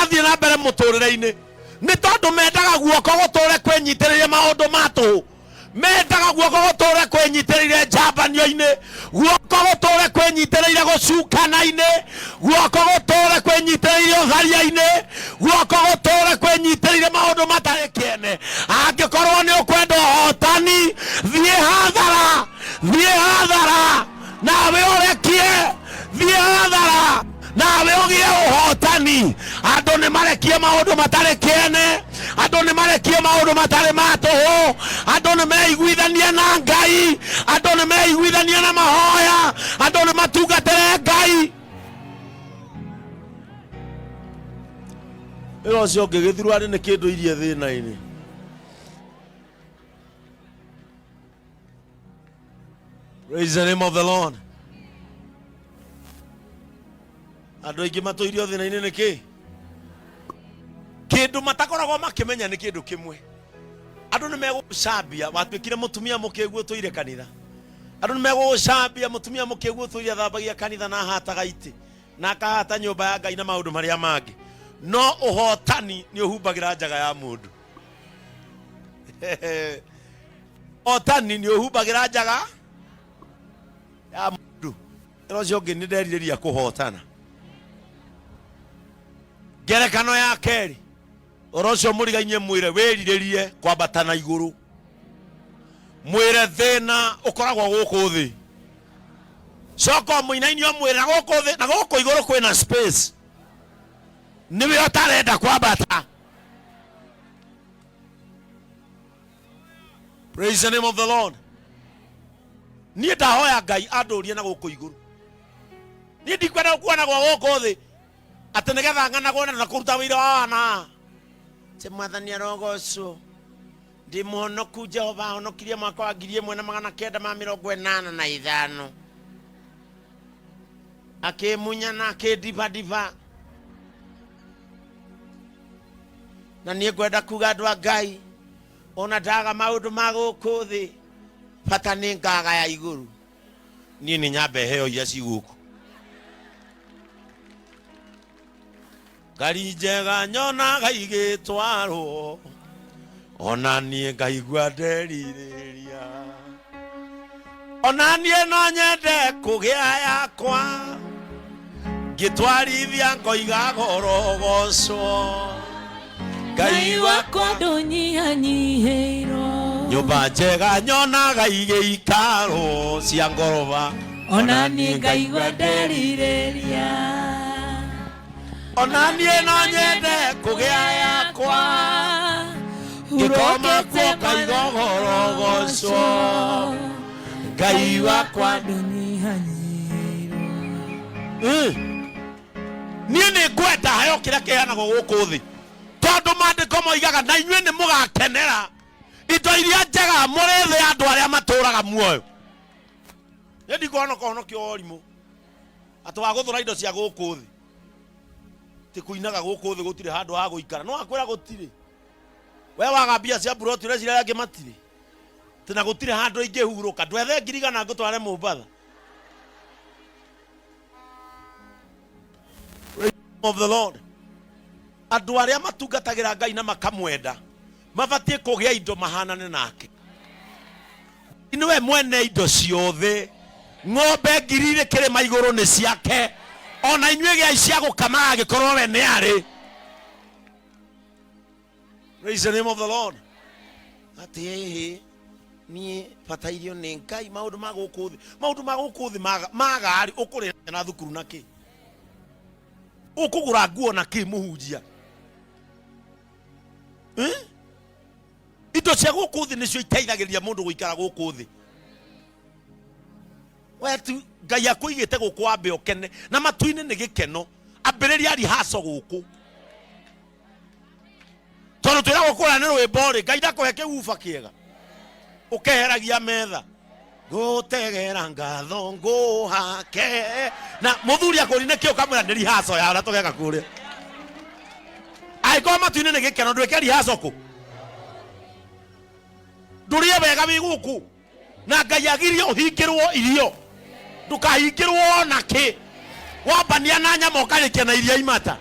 mathie na mbere muturire-ini ni tondu mendaga guoko gutore kwinyitiriire maundu matu mendaga guoko gutore kwinyitiriire njambanio-ini guoko gutore kwinyitiriire gucukana-ini guoko gutore kwinyitiriire utharia-ini guoko gutore kwinyitiriire maundu matari kiene angikorwo ni ukwenda hotani thie hathara nawe urekie thie hathara nawe ugie uhotani andu ni marekie maundu matari kiene andu ni marekie maundu matari matuhu andu ni meiguithania na Ngai andu ni meiguithania na mahoya andu ni matungatire Ngai iro cio ngigithirwo ari ni kindu irie thina-ini praise the name of the Lord. Andu aingi matuirio thina-ini niki kindu matakoragwo makimenya ni kindu kimwe andu ni megucambia watuikire mutumia mukiguo tuire kanitha andu ni megucambia mutumia mukiguo tuire thambagia kanitha na hataga iti na akahata nyumba ya Ngai na maundu maria mangi no uhotani ni uhumbagira njaga ya mundu otani ni uhumbagira njaga ya mundu ro cio ngi ni ndeririria kuhotana ngerekano ya keri orocio murigainye mwire wiriririe kwambata na iguru mwire thina ukoragwo guku thi coko muinainio mwire guku thi na guku iguru kwina space niwe utarenda kwambata praise the name of the Lord ni ndahoya Ngai andurie na guku iguru ni ndikwenda kuona gwa guku thi ati nigetha nganagwo na kuruta wira wana te mwathani arogoco ndi muhonoku Jehova honokirie mwaka wa 1985 akimunya na akidiva na nie gwenda kuga andu a Ngai ona ndaga maundu ma guku thi bata ni ngaga ya iguru nie ni nyambe heo iria ciguku ngari njega nyonaga igitwarwo ona nie ngaigua ndeririria ona nie no nyende kugia yakwa ngitwarithia ngoiga gorogocwo Ngai wakwa ndunyihanyihiirwo nyumba njega nyonaga igiikaro cia ngoroba ona nie ngaigua ndeririria ona nie no nyende kugia yakwa ngikoma kuo kaigo gorogocwo Ngai wakwa ndunyihanyiirwo nie ni ngwenda hayo kiria kiheanagwo guku thi tondu mandiko moigaga na inyue ni mugakenera indo iria njega murithi andu aria maturaga muoyo ni ndikona kohonokio orimu ati wa guthura indo cia guku thi ti kuinaga guku thi gutire handu ha guikara no akwira gutire we wagambia cia buroti ria ciria yangi matire tina gutire handu ingihuruka ndwethe ngirigana ngutware Mombatha of the Lord andu aria matungatagira Ngai na makamwenda mabatie kugia indo mahanane nake inwe mwene indo ciothe ng'ombe ngirire kirima iguru ni ciake ona inyue gia cia gukama agikorwo we ni ari praise the name of the Lord ati ni patairio ni Ngai maundu ma guku thi magari ukurira na thukuru naki ukugura nguo naki muhunjia indo cia guku thi nicio iteithagiriria mundu guikara guku thi wetu Ngai akuigite guku ambe okene na matuine ni gikeno ambiriria ari haso guku tondu twira gukura ni rwimbo ri Ngai ndakuheke ufa kiega ukeheragia metha gutegera ngatho nguhake na muthuri akurine kio kamwira ni rihaso ya ura tugeka kuria aiko matuine ni gikeno ndweke rihaso ku ndurie wega wi guku na Ngai agirie uhingirwo irio ndukahingirwo naki wambania na nyama ukarikia na iria imata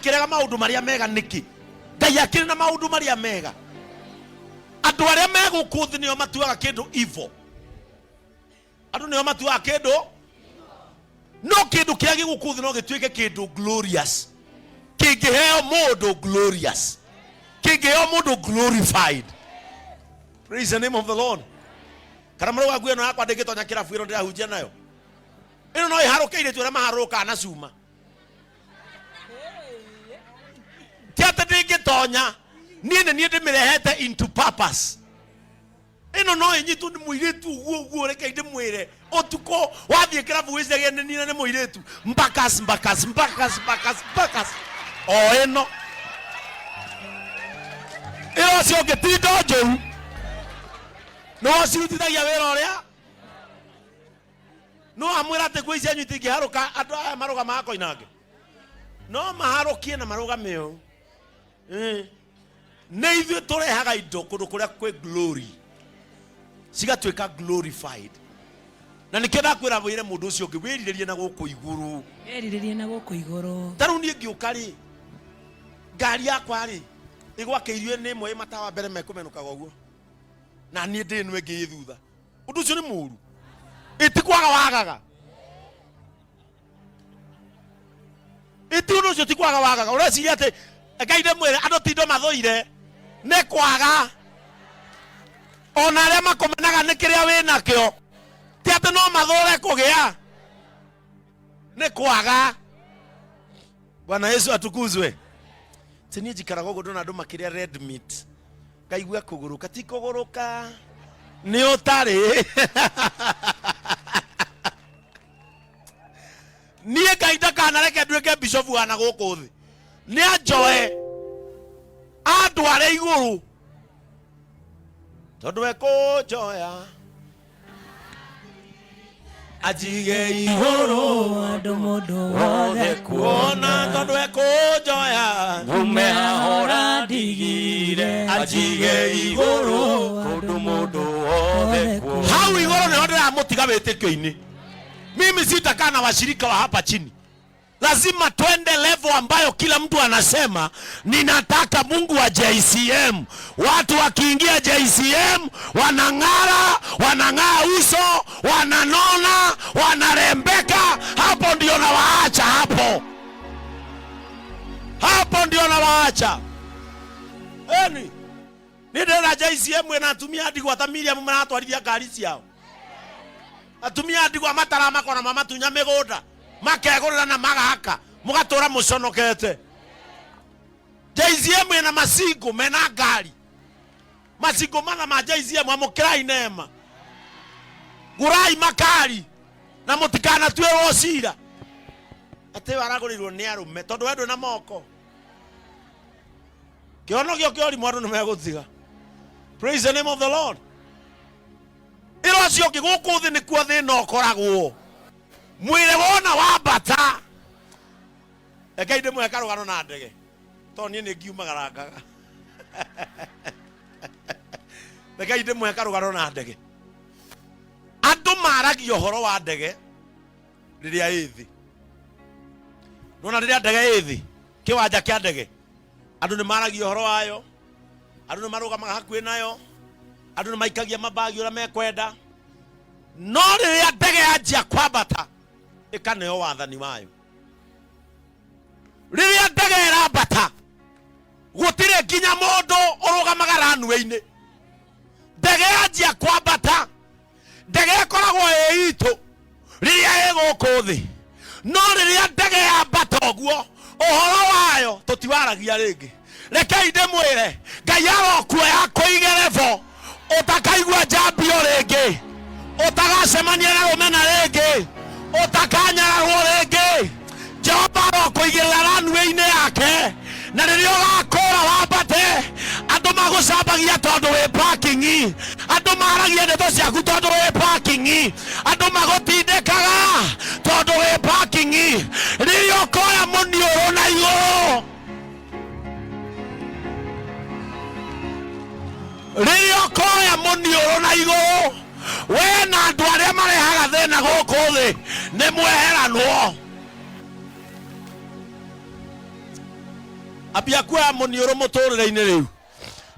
akirega maundu maria mega niki Ngai akiri na maundu maria mega andu aria megukuthi nio matuaga kindu evil andu nio matuaga kindu no kindu kia gigukuthi no gituike kindu glorious kingiheo mundu glorious kingiheo mundu glorified. Praise the name of the Lord. Kana mroga guo no yakwa ndingitonya kirabu iro ndirahunjia nayo ino no iharukeire tu aria maharuka na cuma tiate ndingitonya nie ndimirehete into purpose ino no inyitu ni muiretu uguo reke ndimwire otuko wathie kirabu wicege nina ni muiretu mbakas o ino iro cio ngitindo njuru no ciutithagia wira uria no amwira ati gwe icenyu itingiharuka andu aya maruga makoinange no maharukie na marugame u ne ithuĩ tũrehaga indo kundu kuria kwe glory cigatuĩka glorified na nĩkĩo ndakwĩra wĩre mũndũ ũcio ũngĩ wĩrirĩrie na gũkũ igũrũ wĩrirĩrie na gũkũ igũrũ tarĩu niĩ ngĩũka rĩ ngari yakwa rĩ ĩgwakĩirio nĩ ĩmwe matawa mbere mekũmenũkaga ũguo na niĩ ndĩ nwe ngĩ thutha ũndũ ũcio nĩ mũru itikwaga wagaga ũndũ ũcio tikwaga wagaga ũreciria atĩ Ngai ndĩmwĩre andũ tindo mathũire nĩ kwaga ona arĩa makũmenaga nĩ kĩrĩa wĩnakĩo ti atĩ no mathũre kũgĩa nĩ kwaga. Bwana Yesu atukuzwe. Tini njikaraga ũguo ndona andũ makĩrĩa red meat ngaigua kũgũrũka ti kũgũrũka nĩ ũtarĩ niĩ Ngai ndakanareke nduĩke bishop wa na gũkũ thĩ nĩ anjoe andware igũrũ tondũ ekũnjoya ajige igũrũ andũ mũndũ wothe kuona tondũ ekũnjoya umehora ndigire ajige igũrũ andũ mũndũ wothe kuona hau igũrũ nĩho ndĩramũtiga wĩtĩkio-inĩ. Mimi sitakaa na washirika wa hapa chini, lazima twende level ambayo kila mtu anasema ninataka Mungu wa JCM. Watu wakiingia JCM wanang'aa uso, wananona, wanarembeka. Hapo ndio nawaacha hapo ndio nawaacha. Eni nidera JCM enatumia hadi kwa Miriam mnatwarithia ngari ciao atumia hadi kwa matara makona mama tunya mĩgũnda makegũrĩra na magaka mũgatũra mũconokete. JCM ena masingo mena ngari masingo mana ma JCM amũkĩrai neema gurai makari na mũtikana tuĩrwo cira atĩ waragũrĩirwo nĩ arũme tondũ wendwe na moko kĩonogio kĩorimũ andũ nĩmegũtiga. Praise the name of the Lord. Iro cio ngĩ gũkũ thĩ nĩkuo thĩna ũkoragwo mwĩrĩ wona wambata Ngai ndĩmwe karũgano na ndege tondũ niĩ nĩ ngiumagarangaga Ngai ndĩmwe karũgano na ndege andũ maragia ũhoro wa ndege rĩrĩa ĩ thĩ. Nona rĩrĩa ndege ĩ thĩ kĩwanja kĩa ndege andũ nĩ maragia ũhoro wayo, andũ nĩ marũgamaga hakuhĩ nayo, andũ nĩ maikagia mabagi ũrĩa mekwenda. No rĩrĩa ndege yanjia kwambata ĩkaneo wathani wayo. Rĩrĩa ndege ĩrambata gũtirĩ nginya mũndũ ũrũgamaga runway-inĩ. Ndege yanjia kwambata ndege ĩkoragwo ĩ itũ rĩrĩa ĩgũkũ thĩ. No rĩrĩa ndege yambata ũguo ũhoro wayo tũtiwaragia rĩngĩ. Rekei ndĩmwĩre Ngai arokuoya akũige level utakaigua njambio rĩngĩ, utagacemania na rũmena rĩngĩ, utakanyararwo rĩngĩ. Jehova arokũigĩrĩra runway-inĩ yake na rĩrĩa ũgakũra wambate andũ magũcambagia tondũ wĩ parking, andũ maragia ndeto ciaku tondũ wĩ parking, andũ magũtindĩkaga tondũ wĩ parking. Rĩrĩa ũkoya mũniũrũ na igũrũ, rĩrĩa ũkoya mũniũrũ na igũrũ, we na andũ arĩa marehaga thĩna gũkũ thĩ nĩ mweheranwo. Abia kwa munioro muturire-ini riu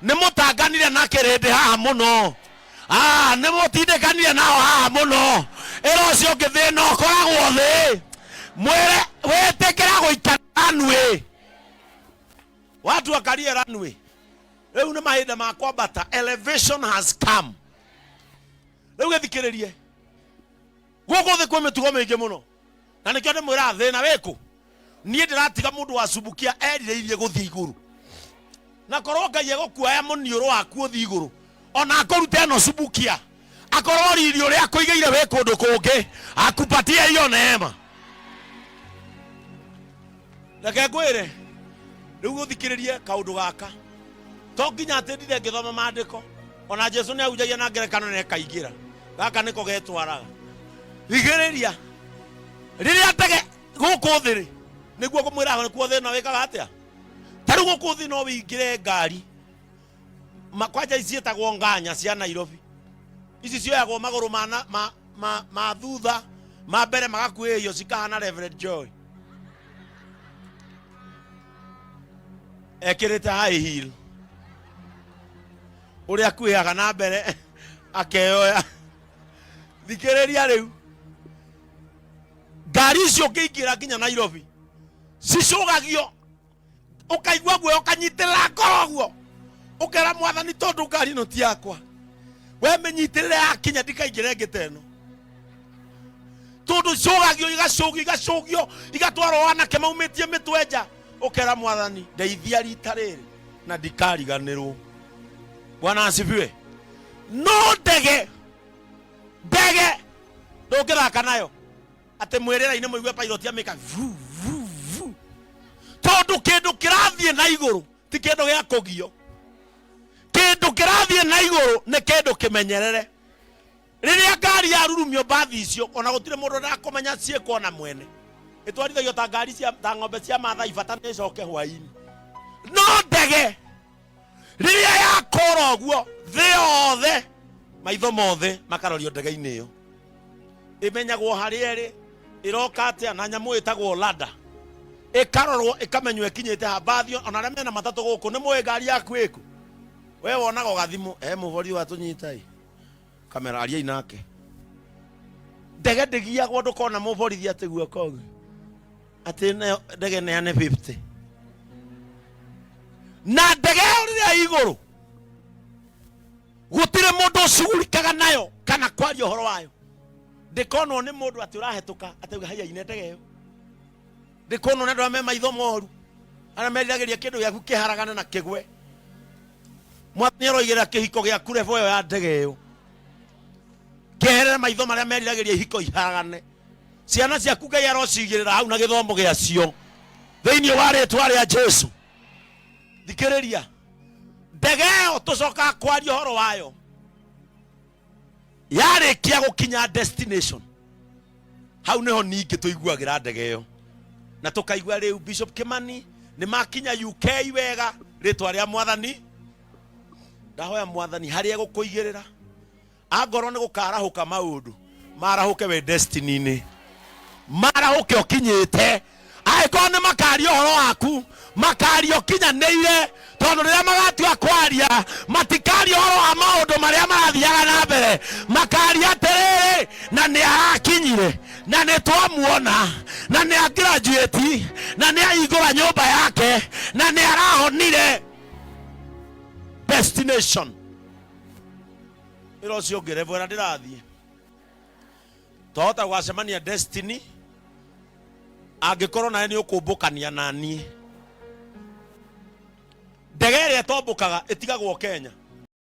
ni mutanganire na kirindi haha muno ni mutindikanire nao haha muno ero cio ngithina ukoragwo thi mwire wetekera guikara runway watu wakarie runway riu ni mahinda ma kwambata elevation has come riu githikiririe guko thi kwa mitugo mingi muno na nikyo ndi mwira thina wiku nie ndiratiga mundu wasubukia erireirie guthii iguru na korwo Ngai egukuoya munioro waku uthii iguru ona akorute eno subukia akorwo riri uria akuigeire we kundu kungi akupatie hiyo neema reke ngwire riu guthikiririe kaundu gaka to nginya ati ndire ngithoma maandiko ona Jesu ni aujagia na ngerekano ne kaingira gaka niko getwaraga thigiriria riria tege guku thiri niguo kumwira ni kuo thina wikaga atia taru guku thi no wingire ngari makwaja icietagwo nganya cia Nairobi ici cioyagwo maguru ma thutha ma mbere magakueyo cikahana Reverend Joy ekirite high heel uria kueyaga na mbere akeyoya thikiriria riu ngari icio ngiingira nginya Nairobi cicugagio ukaigua guo ukanyitirira ngoroguo ukera mwathani tondu ngari no ti yakwa we menyitirire akinya ndikaingire ngiteno tondu cugagio igacugio igatwarwo anake maumitie mitwenja ukera mwathani ndeithia rita riri na ndikariganirwo Bwana asifiwe no ndege ndungiraka nayo ate mwirira-ini muigue pilot amika tondu kindu kirathie na iguru ti kindu gia kugio kindu kirathie na iguru ni kindu kimenyerere riria ngari ya rurumio bathi icio ona gutire mundu ndakumenya cieko na mwene itwarithagio ta ngari cia ta ng'ombe cia Maathai bata ni coke hwaini no ndege riria yakora uguo thi othe maitho mothe makarorio ndege-ini iyo imenyagwo hari eri iroka atia na nyamu itagwo ladder ikarorwo ikamenywo ikinyite habathio ona arĩa mena matatu guku ni mwe ngari yaku iku we wonaga gathimu muvori wa tunyitai kamera aria inake ndege ndigiagwo ndukona muvorithi ati guoko ati ndege neane 50 na ndege riria iguru gutire mundu ucugurikaga nayo kana kwaria uhoro wayo ndikonwo ni mundu ati urahetuka ati haya ine ndege yo ndikonwo ndu ame maitho moru ana meriragiria kindu giaku kiharagana na kigwe mwathani aroigira kihiko giaku revo yo ya ndege yo keherere maitho maria meriragiria ihiko iharagane ciana ciaku Ngai arocigirira hau na githomo giacio thiini wa ritwa ria Jesu thikiriria ndege yo tucoka kwaria horo wayo yarikia gukinya destination hau niho ningi tuiguagira ndege yo na tukaigua riu Bishop Kimani ni makinya UK wega ritwa ria mwathani ndahoya mwathani haria gukuigirira agoro ni gukarahuka maundu marahuke we destiny ni marahuke okinyite aiko ni makario horo waku makario kinyaneire tondu riria magatua kwaria matikario horo wa maundu maria marathiaga na mbere makaria atiriri na ni arakinyire na ni twamuona na ni graduate na ni aigura nyumba yake na ni arahonire destination iro cio ngerevo na ndirathie tota gwacemania destiny angikorwo nawe ni ukumbukania nani ndege ĩrĩa tombukaga itigagwo Kenya